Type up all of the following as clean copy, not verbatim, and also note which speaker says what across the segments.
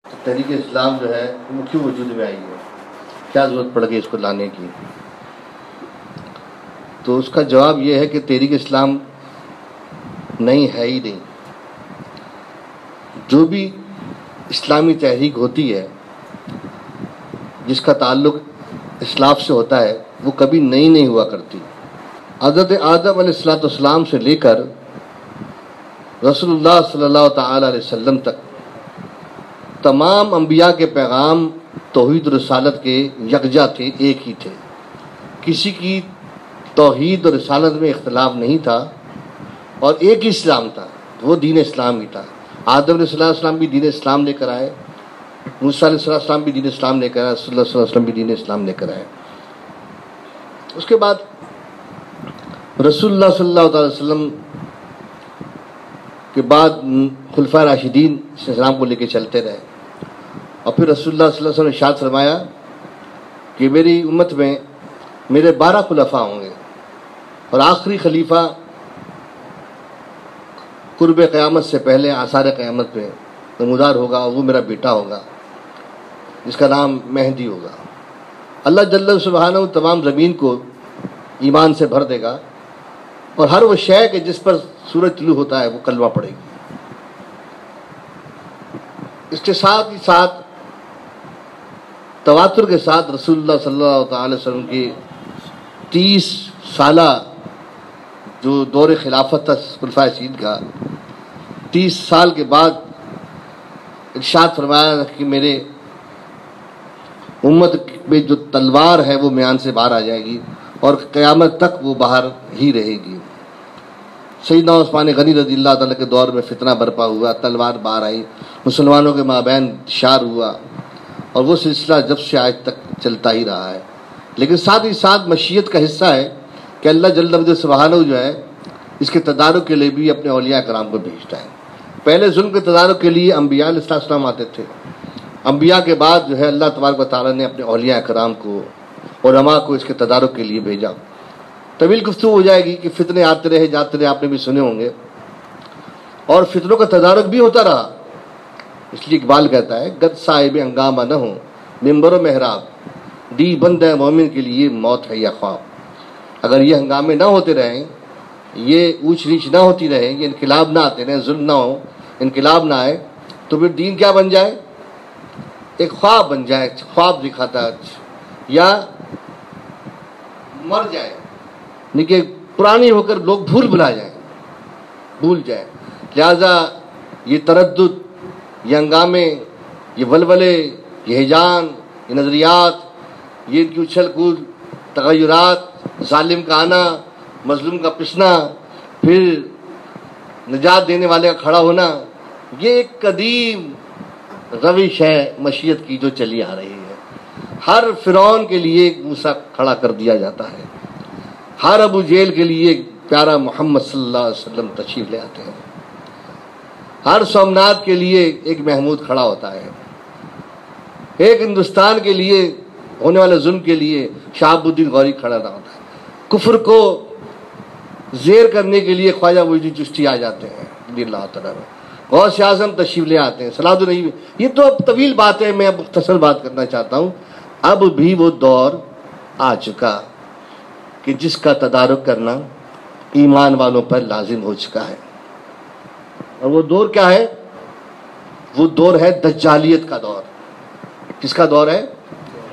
Speaker 1: تحریک اسلام جو ہے وہ کیوں وجود میں آئی ہے، کیا ضرورت پڑ گئی اس کو لانے کی؟ تو اس کا جواب یہ ہے کہ تحریک اسلام نہیں ہے ہی نہیں۔ جو بھی اسلامی تحریک ہوتی ہے جس کا تعلق اسلاف سے ہوتا ہے وہ کبھی نئی نہیں ہوا کرتی۔ حضرت آدم علیہ السلام سے لے کر رسول اللہ صلی اللہ تعالی علیہ وسلم تک تمام انبیاء کے پیغام توحید و رسالت کے یکجا تھے، ایک ہی تھے۔ کسی کی توحید اور رسالت میں اختلاف نہیں تھا اور ایک ہی اسلام تھا، وہ دین اسلام ہی تھا۔ آدم علیہ السلام بھی دین اسلام لے کر آئے، موسیٰ علیہ السلام بھی دین اسلام لے کر آئے، رسول اللہ صلی اللہ علیہ وسلم بھی دین اسلام لے کر آئے۔ اس کے بعد رسول اللہ صلی اللہ علیہ وسلم کے بعد خلفائے راشدین اسلام کو لے کے چلتے رہے، اور پھر رسول اللہ صلی اللہ علیہ وسلم نے ارشاد فرمایا کہ میری امت میں میرے 12 خلفاء ہوں گے اور آخری خلیفہ قرب قیامت سے پہلے آثار قیامت پہ نمودار ہوگا، اور وہ میرا بیٹا ہوگا جس کا نام مہدی ہوگا۔ اللہ جل سبحانہ تمام زمین کو ایمان سے بھر دے گا، اور ہر وہ شے کہ جس پر سورج طلوع ہوتا ہے وہ کلمہ پڑے گی۔ اس کے ساتھ ہی ساتھ تواتر کے ساتھ رسول اللہ صلی اللہ تعالی وسلم کی 30 سالہ جو دور خلافت تھا خلفائے راشدین کا، 30 سال کے بعد ارشاد فرمایا کہ میرے امت میں جو تلوار ہے وہ میان سے باہر آ جائے گی اور قیامت تک وہ باہر ہی رہے گی۔ سیدنا عثمان غنی رضی اللہ تعالیٰ کے دور میں فتنہ برپا ہوا، تلوار باہر آئی، مسلمانوں کے مابین انتشار ہوا، اور وہ سلسلہ جب سے آج تک چلتا ہی رہا ہے۔ لیکن ساتھ ہی ساتھ مشیت کا حصہ ہے کہ اللہ جل سبحانہ جو ہے اس کے تدارک کے لیے بھی اپنے اولیاء کرام کو بھیجتا ہے۔ پہلے ظلم کے تدارک کے لیے انبیاء علیہ السلام آتے تھے، انبیاء کے بعد جو ہے اللہ تبارک و تعالیٰ نے اپنے اولیاء کرام کو، علماء کو اس کے تدارک کے لیے بھیجا۔ طویل گفتگو ہو جائے گی کہ فتنے آتے رہے جاتے رہے، آپ نے بھی سنے ہوں گے، اور فتنوں کا تدارک بھی ہوتا رہا۔ اس لیے اقبال کہتا ہے گد صاحب ہنگامہ نہ ہو ممبر و محراب، دی بند ہے مومن کے لیے موت ہے یا خواب۔ اگر یہ ہنگامے نہ ہوتے رہیں، یہ اونچ نیچ نہ ہوتی رہے، یہ انقلاب نہ آتے رہیں، ظلم نہ ہو، انقلاب نہ آئے، تو پھر دین کیا بن جائے؟ ایک خواب بن جائے، خواب دکھاتا یا مر جائے، لیکن پرانی ہو کر لوگ بھول جائیں۔ لہذا یہ تردد، یہ ہنگامے، یہ ولولے، یہ ہیجان، یہ نظریات، یہ ان کی اچھل کود، تغیرات، ظالم کا آنا، مظلوم کا پسنا، پھر نجات دینے والے کا کھڑا ہونا، یہ ایک قدیم روش ہے مشیت کی جو چلی آ رہی ہے۔ ہر فرعون کے لیے ایک موسیٰ کھڑا کر دیا جاتا ہے، ہر ابو جہل کے لیے ایک پیارا محمد صلی اللہ علیہ وسلم تشریف لے آتے ہیں، ہر سومناتھ کے لیے ایک محمود کھڑا ہوتا ہے، ایک ہندوستان کے لیے ہونے والے ظلم کے لیے شہاب الدین غوری کھڑا نہ ہوتا ہے، کفر کو زیر کرنے کے لیے خواجہ معین الدین چشتی آ جاتے ہیں رضی اللہ تعالیٰ عنہ، غوث اعظم تشریف لے آتے ہیں، صلاح النبی۔ یہ تو اب طویل بات ہے، میں اب مختصر بات کرنا چاہتا ہوں۔ اب بھی وہ دور آ چکا کہ جس کا تدارک کرنا ایمان والوں پر لازم ہو چکا ہے، اور وہ دور کیا ہے؟ وہ دور ہے دجالیت کا دور۔ کس کا دور ہے؟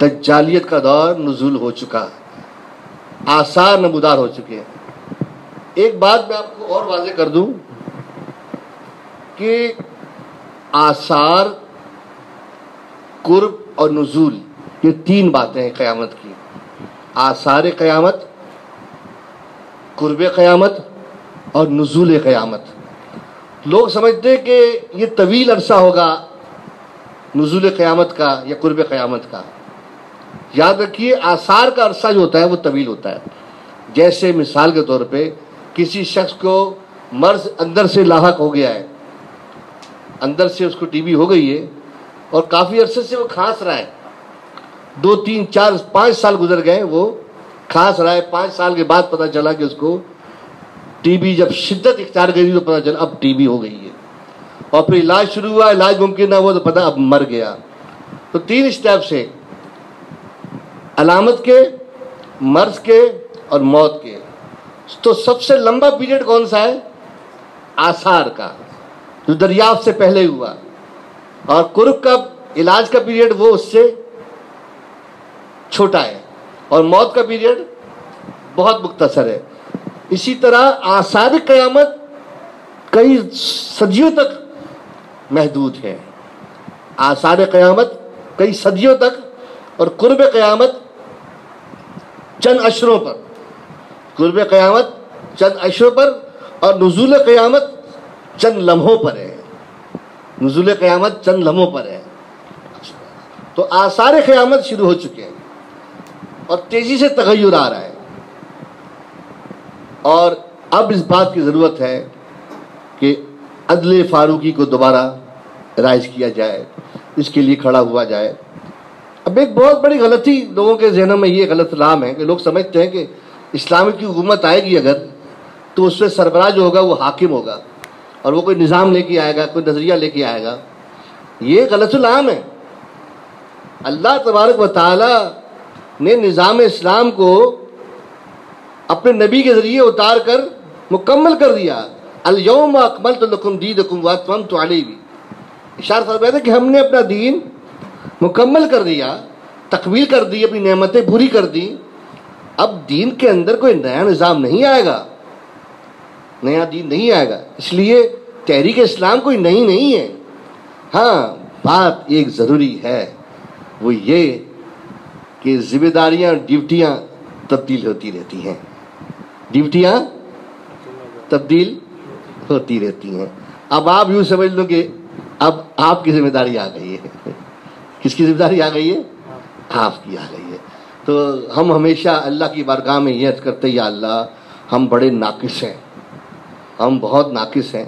Speaker 1: دجالیت کا دور نزول ہو چکا، آثار نمودار ہو چکے ہیں۔ ایک بات میں آپ کو اور واضح کر دوں کہ آثار، قرب اور نزول، یہ 3 باتیں ہیں قیامت کی۔ آثار قیامت، قرب قیامت اور نزول قیامت۔ لوگ سمجھتے ہیں کہ یہ طویل عرصہ ہوگا نزول قیامت کا یا قرب قیامت کا۔ یاد رکھیے آثار کا عرصہ جو ہوتا ہے وہ طویل ہوتا ہے۔ جیسے مثال کے طور پہ کسی شخص کو مرض اندر سے لاحق ہو گیا ہے، اندر سے اس کو ٹی بی ہو گئی ہے، اور کافی عرصے سے وہ کھانس رہا ہے، 2 3 4 5 سال گزر گئے، وہ کھانس رہا ہے۔ 5 سال کے بعد پتہ چلا کہ اس کو ٹی بی جب شدت اختیار کری تو پتہ چلا اب ٹی بی ہو گئی ہے، اور پھر علاج شروع ہوا, علاج ممکن نہ ہوا تو پتہ اب مر گیا. تو 3 اسٹیپ سے علامت کے, مرض کے اور موت کے. تو سب سے لمبا پیریڈ کون سا ہے؟ آثار کا, جو دریافت سے پہلے ہوا. اور قرب کا علاج کا پیریڈ وہ اس سے چھوٹا ہے, اور موت کا پیریڈ بہت مختصر ہے. اسی طرح آثار قیامت کئی صدیوں تک محدود ہے. آثار قیامت کئی صدیوں تک, اور قرب قیامت چند اشروں پر. قرب قیامت چند اشروں پر, اور نزول قیامت چند لمحوں پر ہے. نزول قیامت چند لمحوں پر ہے. تو آثار قیامت شروع ہو چکے ہیں, اور تیزی سے تغیر آ رہا ہے. اور اب اس بات کی ضرورت ہے کہ عدل فاروقی کو دوبارہ رائج کیا جائے, اس کے لیے کھڑا ہوا جائے. اب ایک بہت بڑی غلطی لوگوں کے ذہنوں میں یہ غلط نام ہے کہ لوگ سمجھتے ہیں کہ اسلام کی حکومت آئے گی اگر, تو اس میں سربراہ جو ہوگا وہ حاکم ہوگا, اور وہ کوئی نظام لے کے آئے گا, کوئی نظریہ لے کے آئے گا. یہ غلط العام ہے. اللہ تبارک و تعالی نے نظام اسلام کو اپنے نبی کے ذریعے اتار کر مکمل کر دیا. الیوم اکملت لکم دینکم واتممت علیکم. اشارہ فرمایا کہ ہم نے اپنا دین مکمل کر دیا, تکمیل کر دی, اپنی نعمتیں پوری کر دی. اب دین کے اندر کوئی نیا نظام نہیں آئے گا, نیا دین نہیں آئے گا. اس لیے تحریک اسلام کوئی نئی نہیں ہے. ہاں بات ایک ضروری ہے, وہ یہ کہ ذمہ داریاں, ڈیوٹیاں تبدیل ہوتی رہتی ہیں. ڈیوٹیاں تبدیل ہوتی رہتی ہیں. اب آپ یوں سمجھ لو کہ اب آپ کی ذمہ داری آ گئی ہے. کس کی ذمہ داری آ گئی ہے؟ آپ کی آ گئی ہے. تو ہم ہمیشہ اللہ کی بارگاہ میں یہ عرض کرتے ہیں, یا اللہ ہم بڑے ناقص ہیں, ہم بہت ناقص ہیں,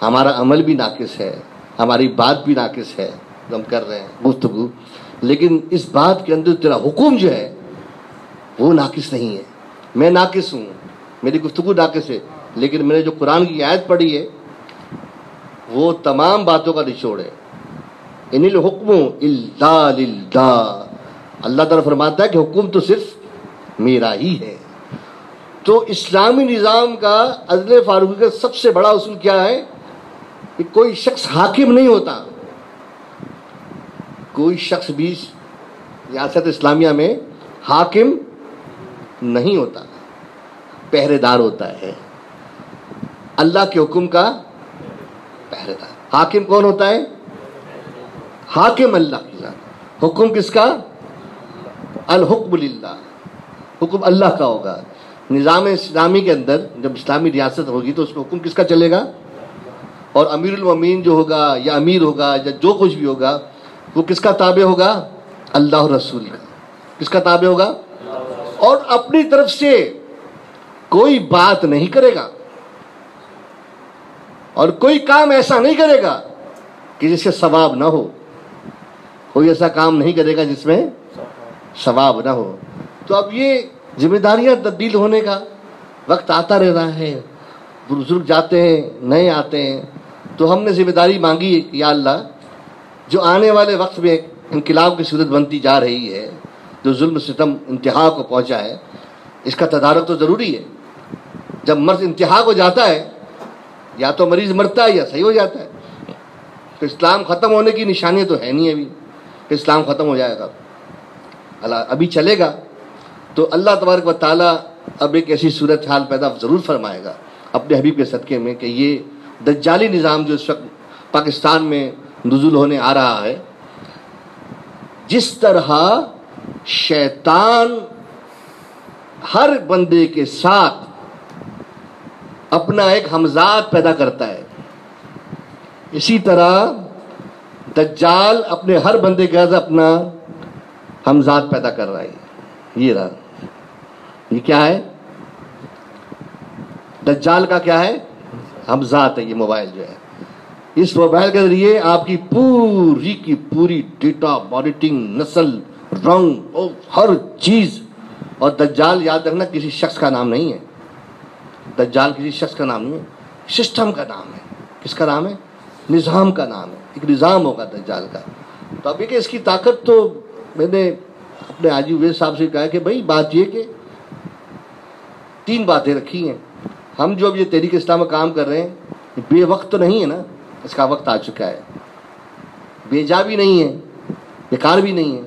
Speaker 1: ہمارا عمل بھی ناقص ہے, ہماری بات بھی ناقص ہے, ہم کر رہے ہیں گفتگو, لیکن اس بات کے اندر تیرا حکم جو ہے وہ ناقص نہیں ہے. میں ناقص ہوں, میری گفتگو ناقص ہے, لیکن میں نے جو قرآن کی آیت پڑھی ہے وہ تمام باتوں کا نچوڑ ہے. ان الحکم الا للہ. اللہ تعالیٰ فرماتا ہے کہ حکم تو صرف میرا ہی ہے. تو اسلامی نظام کا, عدل فاروقی کا سب سے بڑا اصول کیا ہے کہ کوئی شخص حاکم نہیں ہوتا. کوئی شخص بھی ریاست اسلامیہ میں حاکم نہیں ہوتا, پہرے دار ہوتا ہے. اللہ کے حکم کا پہرے دار. حاکم کون ہوتا ہے؟ حاکم اللہ کی ذات. حکم کس کا؟ الحکم للہ. حکم اللہ کا ہوگا. نظام اسلامی کے اندر جب اسلامی ریاست ہوگی تو اس میں حکم کس کا چلے گا؟ اور امیر المومنین جو ہوگا یا امیر ہوگا یا جو کچھ بھی ہوگا وہ کس کا تابع ہوگا؟ اللہ رسول کا. کس کا تابع ہوگا؟ اور اپنی طرف سے کوئی بات نہیں کرے گا, اور کوئی کام ایسا نہیں کرے گا کہ جس سے ثواب نہ ہو. کوئی ایسا کام نہیں کرے گا جس میں ثواب نہ ہو. تو اب یہ ذمہ داریاں تبدیل ہونے کا وقت آتا رہ رہا ہے. بزرگ جاتے ہیں, نئے آتے ہیں. تو ہم نے ذمہ داری مانگی کہ یا اللہ جو آنے والے وقت میں انقلاب کی صورت بنتی جا رہی ہے, جو ظلم ستم انتہا کو پہنچا ہے, اس کا تدارک تو ضروری ہے. جب مرض انتہا کو جاتا ہے یا تو مریض مرتا ہے یا صحیح ہو جاتا ہے. تو اسلام ختم ہونے کی نشانی تو ہے نہیں ابھی کہ اسلام ختم ہو جائے گا. ابھی چلے گا. تو اللہ تبارک و تعالیٰ اب ایک ایسی صورت حال پیدا ضرور فرمائے گا اپنے حبیب کے صدقے میں کہ یہ دجالی نظام جو اس وقت پاکستان میں نزول ہونے آ رہا ہے, جس طرح شیطان ہر بندے کے ساتھ اپنا ایک ہمزاد پیدا کرتا ہے, اسی طرح دجال اپنے ہر بندے کے ساتھ اپنا ہمزاد پیدا کر رہا ہے. یہ رہا, یہ کیا ہے؟ دجال کا کیا ہے؟ ہمزاد ہے. یہ موبائل جو ہے, اس موبائل کے ذریعے آپ کی پوری کی پوری ڈیٹا مانیٹرنگ, نسل, رنگ, ہر چیز. اور دجال یاد رکھنا کسی شخص کا نام نہیں ہے. دجال کسی شخص کا نام نہیں ہے, سسٹم کا نام ہے. کس کا نام ہے؟ نظام کا نام ہے، ایک نظام ہوگا دجال کا۔ تو اب یہ کہ اس کی طاقت، تو میں نے اپنے حاجی اویس صاحب سے کہا کہ بھائی بات یہ کہ 3 باتیں رکھی ہیں، ہم جو اب یہ تحریک اسلام میں کام کر رہے ہیں بے وقت تو نہیں ہے نا، اس کا وقت آ چکا ہے، بے جا بھی نہیں ہے، بیکار بھی نہیں ہے،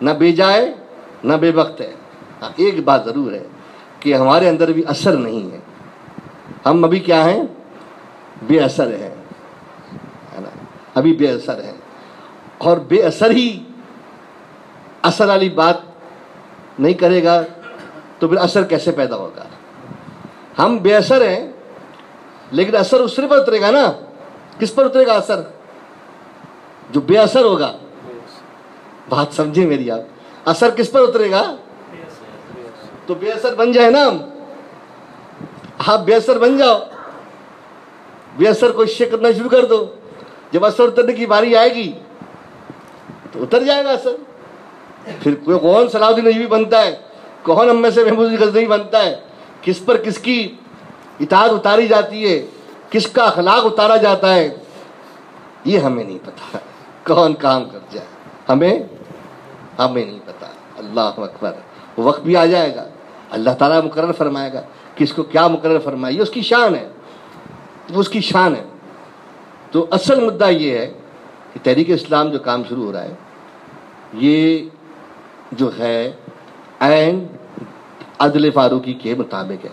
Speaker 1: نہ بے جا ہے نہ بے وقت ہے۔ ہاں ایک بات ضرور ہے کہ ہمارے اندر بھی اثر نہیں ہے، ہم ابھی کیا ہیں؟ بے اثر ہیں، ہے نا، ابھی بے اثر ہیں، اور بے اثر ہی اثر والی بات نہیں کرے گا تو پھر اثر کیسے پیدا ہوگا؟ ہم بے اثر ہیں لیکن اثر اس پر اترے گا نا، کس پر اترے گا اثر؟ جو بے اثر ہوگا۔ بات سمجھے میری آپ، اثر کس پر اترے گا؟ تو بے اثر بن جائے نا ہم، آپ بے اثر بن جاؤ، بے اثر کو شیئر کرنا شروع کر دو، جب اثر اترنے کی باری آئے گی تو اتر جائے گا اثر۔ پھر کوئی کون صلاح الدین ایوبی بنتا ہے، کون ہم میں سے محمود غزنوی بنتا ہے، کس پر کس کی اطاعت اتاری جاتی ہے، کس کا اخلاق اتارا جاتا ہے، یہ ہمیں نہیں پتا، کون کام کر جائے ہمیں نہیں پتا۔ اللہ اکبر، وہ وقت بھی آ جائے گا، اللہ تعالیٰ مقرر فرمائے گا، کس کو کیا مقرر فرمائے، یہ اس کی شان ہے، وہ اس کی شان ہے۔ تو اصل مدعا یہ ہے کہ تحریک اسلام جو کام شروع ہو رہا ہے یہ جو ہے عین عدل فاروقی کے مطابق ہے۔